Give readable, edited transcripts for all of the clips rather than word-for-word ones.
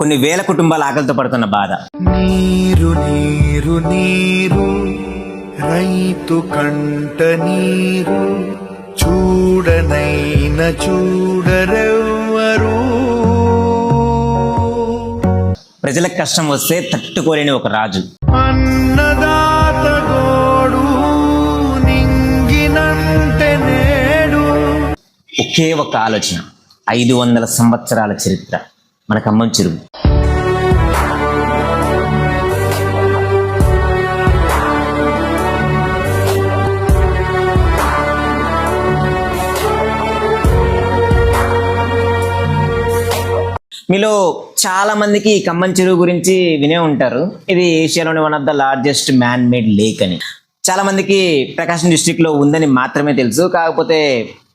కొన్ని వేల కుటుంబాల ఆకలితో పడుతున్న బాధ. నీరు నీరు నీరు రైతు కంట నీరు చూడనైన చూడరెవ్వరు. ప్రజలకు కష్టం వస్తే తట్టుకోలేని ఒక రాజు. అన్నదాత గోడు నింగినంటే నేడు. ఒకే ఒక ఆలోచన, 500 సంవత్సరాల చరిత్ర మన ఖమ్మం చెరువు. మీలో చాలా మందికి ఈ ఖమ్మం చెరువు గురించి వినే ఉంటారు. ఇది ఏషియాలోని one of the largest man made lake అని. చాలా మందికి ప్రకాశం డిస్ట్రిక్ట్ లో ఉందని మాత్రమే తెలుసు, కాకపోతే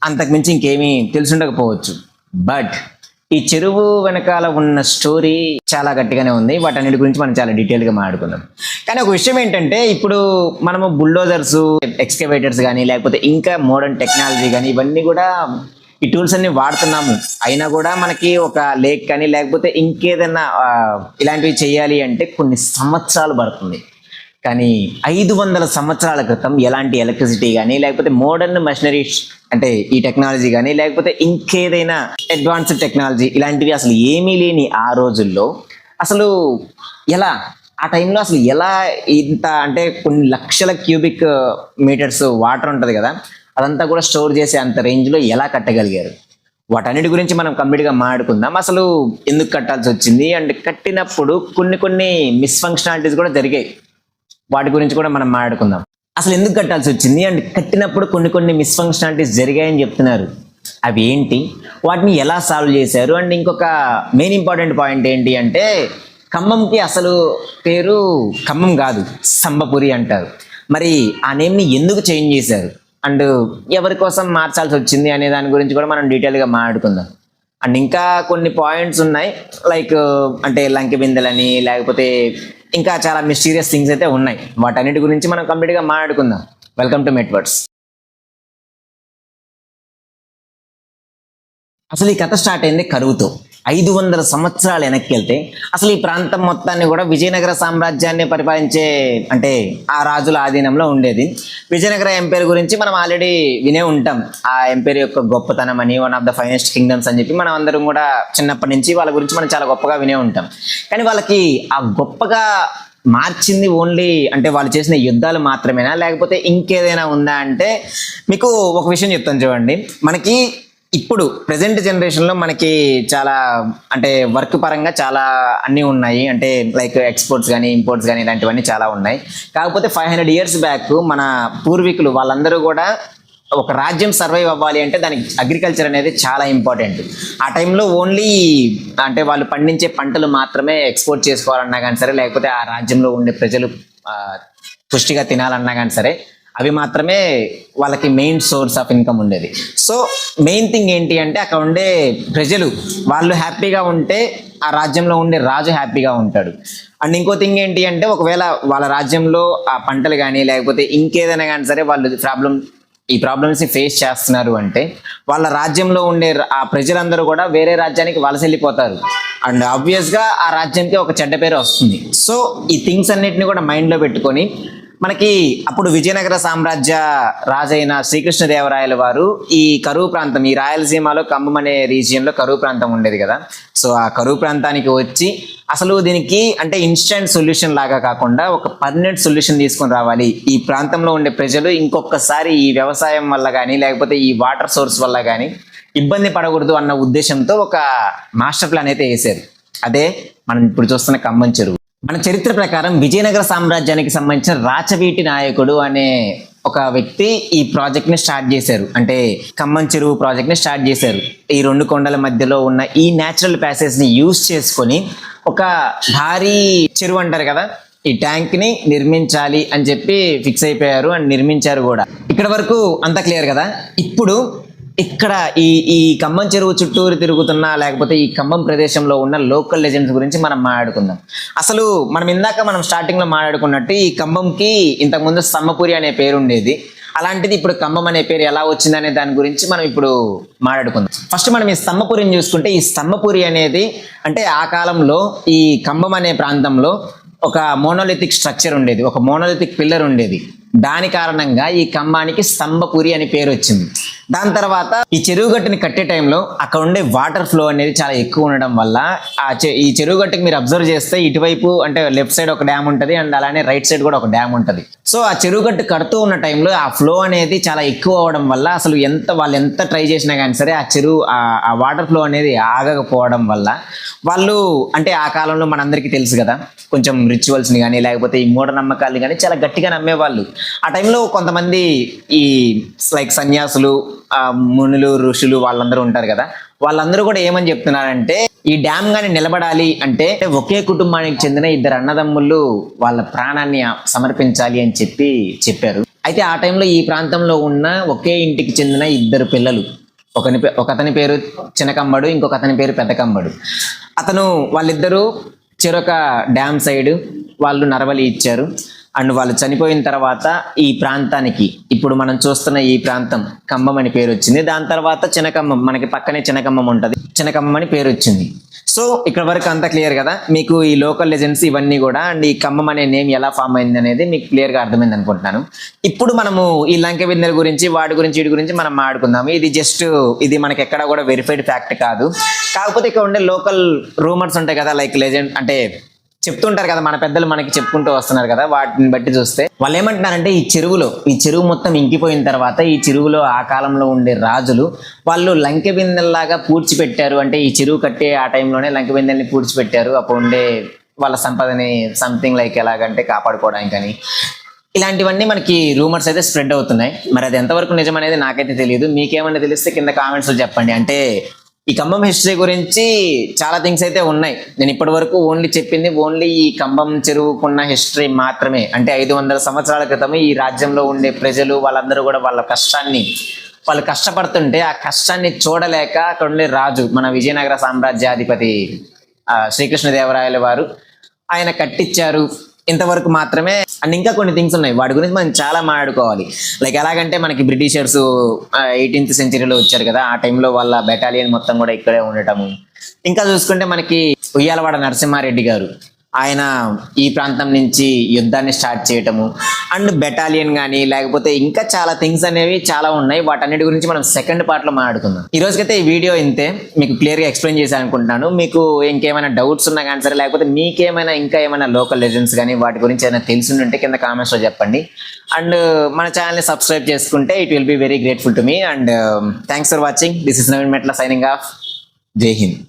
అంతకుమించి ఇంకేమీ తెలుసుండకపోవచ్చు. బట్ ఈ చెరువు వెనకాల ఉన్న స్టోరీ చాలా గట్టిగానే ఉంది. వాటన్నిటి గురించి మనం చాలా డీటెయిల్ గా మాట్లాడుకుందాం. కానీ ఒక విషయం ఏంటంటే, ఇప్పుడు మనము బుల్డోజర్స్, ఎక్స్కవేటర్స్ కానీ లేకపోతే ఇంకా మోడర్న్ టెక్నాలజీ కానీ ఇవన్నీ కూడా ఈ టూల్స్ అన్ని వాడుతున్నాము. అయినా కూడా మనకి ఒక లేక్ కానీ లేకపోతే ఇంకేదైనా ఇలాంటివి చేయాలి అంటే కొన్ని సంవత్సరాలు పడుతుంది. కానీ 500 సంవత్సరాల క్రితం ఎలాంటి ఎలక్ట్రిసిటీ కానీ లేకపోతే మోడర్న్ మెషినరీస్ అంటే ఈ టెక్నాలజీ కానీ లేకపోతే ఇంకేదైనా అడ్వాన్స్డ్ టెక్నాలజీ ఇలాంటివి అసలు ఏమీ లేని ఆ రోజుల్లో అసలు ఎలా, ఆ టైంలో అసలు ఎలా ఇంత అంటే కొన్ని లక్షల క్యూబిక్ మీటర్స్ వాటర్ ఉంటుంది కదా, అదంతా కూడా స్టోర్ చేసే అంత రేంజ్లో ఎలా కట్టగలిగారు? వాటన్నిటి గురించి మనం కంప్లీట్గా మాట్లాడుకుందాం. అసలు ఎందుకు కట్టాల్సి వచ్చింది అండ్ కట్టినప్పుడు కొన్ని మిస్ఫంక్షనాలిటీస్ కూడా జరిగాయి, వాటి గురించి కూడా మనం మాట్లాడుకుందాం. అసలు ఎందుకు కట్టాల్సి వచ్చింది అండ్ కట్టినప్పుడు కొన్ని మిస్ఫంక్షనాలిటీస్ జరిగాయని చెప్తున్నారు. అవి ఏంటి, వాటిని ఎలా సాల్వ్ చేశారు? అండ్ ఇంకొక మెయిన్ ఇంపార్టెంట్ పాయింట్ ఏంటి అంటే, ఖమ్మంకి అసలు పేరు ఖమ్మం కాదు, సంబపురి అంటారు. మరి ఆ నేమ్ని ఎందుకు చేంజ్ చేశారు అండ్ ఎవరి కోసం మార్చాల్సి వచ్చింది అనే దాని గురించి కూడా మనం డీటెయిల్గా మాట్లాడుకుందాం. అండ్ ఇంకా కొన్ని పాయింట్స్ ఉన్నాయి, లైక్ అంటే లంకె బిందెలని లేకపోతే ఇంకా చాలా మిస్టీరియస్ థింగ్స్ అయితే ఉన్నాయి. వాటన్నిటి గురించి మనం కంప్లీట్గా మాట్లాడుకుందాం. వెల్కమ్ టు మెట్వర్డ్స్. అసలు ఈ కథ స్టార్ట్ అయింది కరువుతో. 500 సంవత్సరాలు వెనక్కి వెళ్తే అసలు ఈ ప్రాంతం మొత్తాన్ని కూడా విజయనగర సామ్రాజ్యాన్ని పరిపాలించే అంటే ఆ రాజుల ఆధీనంలో ఉండేది. విజయనగర ఎంపైర్ గురించి మనం ఆల్రెడీ వినే ఉంటాం. ఆ ఎంపైర్ యొక్క గొప్పతనం అని, one of the finest kingdoms అని చెప్పి మనం అందరం కూడా చిన్నప్పటి నుంచి వాళ్ళ గురించి మనం చాలా గొప్పగా వినే ఉంటాం. కానీ వాళ్ళకి ఆ గొప్పగా మార్చింది ఓన్లీ అంటే వాళ్ళు చేసిన యుద్ధాలు మాత్రమేనా లేకపోతే ఇంకేదైనా ఉందా అంటే, మీకు ఒక విషయం చెప్తాను చూడండి. మనకి ఇప్పుడు ప్రజెంట్ జనరేషన్లో మనకి చాలా అంటే వర్క్ పరంగా చాలా అన్నీ ఉన్నాయి, అంటే లైక్ ఎక్స్పోర్ట్స్ కానీ ఇంపోర్ట్స్ కానీ ఇలాంటివన్నీ చాలా ఉన్నాయి. కాకపోతే 500 years బ్యాక్ మన పూర్వీకులు వాళ్ళందరూ కూడా ఒక రాజ్యం సర్వైవ్ అవ్వాలి అంటే దానికి అగ్రికల్చర్ అనేది చాలా ఇంపార్టెంట్. ఆ టైంలో ఓన్లీ అంటే వాళ్ళు పండించే పంటలు మాత్రమే ఎక్స్పోర్ట్ చేసుకోవాలన్నా కానీ సరే, లేకపోతే ఆ రాజ్యంలో ఉండే ప్రజలు పుష్టిగా తినాలన్నా కానీ సరే, అవి మాత్రమే వాళ్ళకి మెయిన్ సోర్స్ ఆఫ్ ఇన్కమ్ ఉండేది. సో మెయిన్ థింగ్ ఏంటి అంటే, అక్కడ ఉండే ప్రజలు వాళ్ళు హ్యాపీగా ఉంటే ఆ రాజ్యంలో ఉండే రాజు హ్యాపీగా ఉంటాడు. అండ్ ఇంకో థింగ్ ఏంటి అంటే, ఒకవేళ వాళ్ళ రాజ్యంలో ఆ పంటలు కానీ లేకపోతే ఇంకేదైనా కానీ సరే వాళ్ళు ఈ ప్రాబ్లమ్స్ని ఫేస్ చేస్తున్నారు అంటే వాళ్ళ రాజ్యంలో ఉండే ఆ ప్రజలందరూ కూడా వేరే రాజ్యానికి వలస వెళ్ళిపోతారు. అండ్ ఆబ్వియస్గా ఆ రాజ్యానికి ఒక చెడ్డ పేరు వస్తుంది. సో ఈ థింగ్స్ అన్నిటిని కూడా మైండ్లో పెట్టుకొని మనకి అప్పుడు విజయనగర సామ్రాజ్య రాజైన శ్రీకృష్ణదేవరాయల వారు ఈ కరువు ప్రాంతం, ఈ రాయలసీమలో ఖమ్మం అనే రీజియన్లో కరువు ప్రాంతం ఉండేది కదా. సో ఆ కరువు ప్రాంతానికి వచ్చి అసలు దీనికి అంటే ఇన్స్టెంట్ సొల్యూషన్ లాగా కాకుండా ఒక పర్మనెంట్ సొల్యూషన్ తీసుకొని రావాలి. ఈ ప్రాంతంలో ఉండే ప్రజలు ఇంకొకసారి ఈ వ్యవసాయం వల్ల కానీ లేకపోతే ఈ వాటర్ సోర్స్ వల్ల కానీ ఇబ్బంది పడకూడదు అన్న ఉద్దేశంతో ఒక మాస్టర్ ప్లాన్ అయితే వేశారు. అదే మనం ఇప్పుడు చూస్తున్న ఖమ్మం చెరువు. మన చరిత్ర ప్రకారం విజయనగర సామ్రాజ్యానికి సంబంధించిన రాచవీటి నాయకుడు అనే ఒక వ్యక్తి ఈ ప్రాజెక్ట్ ని స్టార్ట్ చేశారు. అంటే ఖమ్మం చెరువు ప్రాజెక్ట్ ని స్టార్ట్ చేశారు. ఈ 2 కొండల మధ్యలో ఉన్న ఈ న్యాచురల్ ప్యాసేజ్ ని యూజ్ చేసుకొని ఒక భారీ చెరువు అంటారు కదా, ఈ ట్యాంక్ ని నిర్మించాలి అని చెప్పి ఫిక్స్ అయిపోయారు అండ్ నిర్మించారు కూడా. ఇక్కడ వరకు అంతా క్లియర్ కదా. ఇప్పుడు ఇక్కడ ఈ ఖమ్మం చెరువు చుట్టూరు తిరుగుతున్న లేకపోతే ఈ ఖమ్మం ప్రదేశంలో ఉన్న లోకల్ లెజెండ్స్ గురించి మనం మాట్లాడుకుందాం. అసలు మనం ఇందాక స్టార్టింగ్ లో మాట్లాడుకున్నట్టు ఈ ఖమ్మంకి ఇంతకుముందు సమ్మపురి అనే పేరు ఉండేది. అలాంటిది ఇప్పుడు ఖమ్మం అనే పేరు ఎలా వచ్చిందనే దాని గురించి మనం ఇప్పుడు మాట్లాడుకుందాం. ఫస్ట్ మనం ఈ స్తంభపురిని చూసుకుంటే, ఈ స్తంభపురి అనేది అంటే ఆ కాలంలో ఈ ఖమ్మం అనే ప్రాంతంలో ఒక మోనోలిథిక్ స్ట్రక్చర్ ఉండేది, ఒక మోనోలిథిక్ పిల్లర్ ఉండేది. దాని కారణంగా ఈ ఖమ్మానికి స్తంభపురి అని పేరు వచ్చింది. దాని తర్వాత ఈ చెరువు గట్టుని కట్టే టైంలో అక్కడ ఉండే వాటర్ ఫ్లో అనేది చాలా ఎక్కువ ఉండడం వల్ల ఈ చెరువు గట్టుకి మీరు అబ్జర్వ్ చేస్తే ఇటువైపు అంటే లెఫ్ట్ సైడ్ ఒక డ్యామ్ ఉంటుంది అండ్ అలానే రైట్ సైడ్ కూడా ఒక డ్యామ్ ఉంటుంది. సో ఆ చెరువు గట్టు కడుతూ ఉన్న టైంలో ఆ ఫ్లో అనేది చాలా ఎక్కువ అవడం వల్ల అసలు వాళ్ళు ఎంత ట్రై చేసినా కానీ సరే ఆ చెరువు ఆ వాటర్ ఫ్లో అనేది ఆగకపోవడం వల్ల వాళ్ళు అంటే ఆ కాలంలో మనందరికీ తెలుసు కదా, కొంచెం రిచువల్స్ని కానీ లేకపోతే ఈ మూఢనమ్మకాలని కానీ చాలా గట్టిగా నమ్మేవాళ్ళు. ఆ టైంలో కొంతమంది ఈ లైక్ సన్యాసులు, మునులు, ఋషులు వాళ్ళందరూ ఉంటారు కదా, వాళ్ళందరూ కూడా ఏమని చెప్తున్నారంటే ఈ డ్యామ్ గాని నిలబడాలి అంటే ఒకే కుటుంబానికి చెందిన ఇద్దరు అన్నదమ్ముళ్ళు వాళ్ళ ప్రాణాన్ని సమర్పించాలి అని చెప్పారు. అయితే ఆ టైంలో ఈ ప్రాంతంలో ఉన్న ఒకే ఇంటికి చెందిన ఇద్దరు పిల్లలు, ఒకతని పేరు చిన్నకమ్మడు, ఇంకొక అతని పేరు పెద్దకమ్మడు. వాళ్ళిద్దరూ చెరొక డ్యామ్ సైడ్ వాళ్ళు నరబలి ఇచ్చారు. అండ్ వాళ్ళు చనిపోయిన తర్వాత ఈ ప్రాంతానికి ఇప్పుడు మనం చూస్తున్న ఈ ప్రాంతం ఖమ్మం అని పేరు వచ్చింది. దాని తర్వాత చినకమ్మం, మనకి పక్కనే చినకమ్మం ఉంటుంది, చినకమ్మం అని పేరు వచ్చింది. సో ఇక్కడ వరకు అంతా క్లియర్ కదా మీకు, ఈ లోకల్ లెజెండ్స్ ఇవన్నీ కూడా. అండ్ ఈ ఖమ్మం అనే నేమ్ ఎలా ఫామ్ అయింది అనేది మీకు క్లియర్గా అర్థమైంది అనుకుంటున్నాను. ఇప్పుడు మనము ఈ లంక బిందెల గురించి, వీటి గురించి మనం మాట్లాడుకుందాము. ఇది మనకి ఎక్కడ కూడా వెరిఫైడ్ ఫ్యాక్ట్ కాదు. కాకపోతే ఇక్కడ ఉండే లోకల్ రూమర్స్ ఉంటాయి కదా, లైక్ లెజెండ్ అంటే చెప్తుంటారు కదా, మన పెద్దలు మనకి చెప్పుకుంటూ వస్తున్నారు కదా, వాటిని బట్టి చూస్తే వాళ్ళు ఏమంటున్నారంటే ఈ చెరువు మొత్తం ఇంకిపోయిన తర్వాత ఈ చెరువులో ఆ కాలంలో ఉండే రాజులు వాళ్ళు లంకె బిందెల్లాగా పూడ్చిపెట్టారు. అంటే ఈ చెరువు కట్టే ఆ టైంలోనే లంకె బిందెల్ని పూడ్చిపెట్టారు. అప్పుడు ఉండే వాళ్ళ సంపదని సంథింగ్ లైక్ ఎలాగంటే కాపాడుకోవడానికి అని. ఇలాంటివన్నీ మనకి రూమర్స్ అయితే స్ప్రెడ్ అవుతున్నాయి. మరి అది ఎంతవరకు నిజం అనేది నాకైతే తెలియదు. మీకేమన్నా తెలిస్తే కింద కామెంట్స్లో చెప్పండి. అంటే ఈ ఖమ్మం హిస్టరీ గురించి చాలా థింగ్స్ అయితే ఉన్నాయి. నేను ఇప్పటి వరకు ఓన్లీ ఈ ఖమ్మం చెరువుకున్న హిస్టరీ మాత్రమే. అంటే 500 సంవత్సరాల క్రితం ఈ రాజ్యంలో ఉండే ప్రజలు వాళ్ళందరూ కూడా వాళ్ళు కష్టపడుతుంటే ఆ కష్టాన్ని చూడలేక అక్కడ ఉండే రాజు, మన విజయనగర సామ్రాజ్యాధిపతి శ్రీకృష్ణదేవరాయల వారు ఆయన కట్టించారు ఇంతవరకు మాత్రమే. అండ్ ఇంకా కొన్ని థింగ్స్ ఉన్నాయి, వాటి గురించి మనం చాలా మాట్లాడుకోవాలి. లైక్ ఎలాగంటే మనకి బ్రిటిషర్స్ 18th సెంచరీలో వచ్చారు కదా, ఆ టైంలో వాళ్ళ బెటాలియన్ మొత్తం కూడా ఇక్కడే ఉండటము. ఇంకా చూసుకుంటే మనకి ఉయ్యాలవాడ నరసింహారెడ్డి గారు, ఆయన ఈ ప్రాంతం నుంచి యుద్ధాన్ని స్టార్ట్ చేయటము. అండ్ బెటాలియన్ కానీ లేకపోతే ఇంకా చాలా థింగ్స్ అనేవి చాలా ఉన్నాయి. వాటన్నిటి గురించి మనం సెకండ్ పార్ట్లో మాట్లాడుకుందాం. ఈ రోజుకైతే ఈ వీడియో ఇంతే, మీకు క్లియర్గా ఎక్స్ప్లెయిన్ చేశాను అనుకుంటున్నాను. మీకు ఇంకేమైనా డౌట్స్ ఉన్నా కానీ సరే, లేకపోతే మీకేమైనా ఇంకా ఏమైనా లోకల్ లెజెండ్స్ కానీ వాటి గురించి ఏమైనా తెలిసి ఉంటే కింద కామెంట్స్లో చెప్పండి. అండ్ మన ఛానల్ని సబ్స్క్రైబ్ చేసుకుంటే it will be very grateful to me. And thanks for watching. This is Naveen మెట్ల సైనింగ్ ఆఫ్. జై హింద్.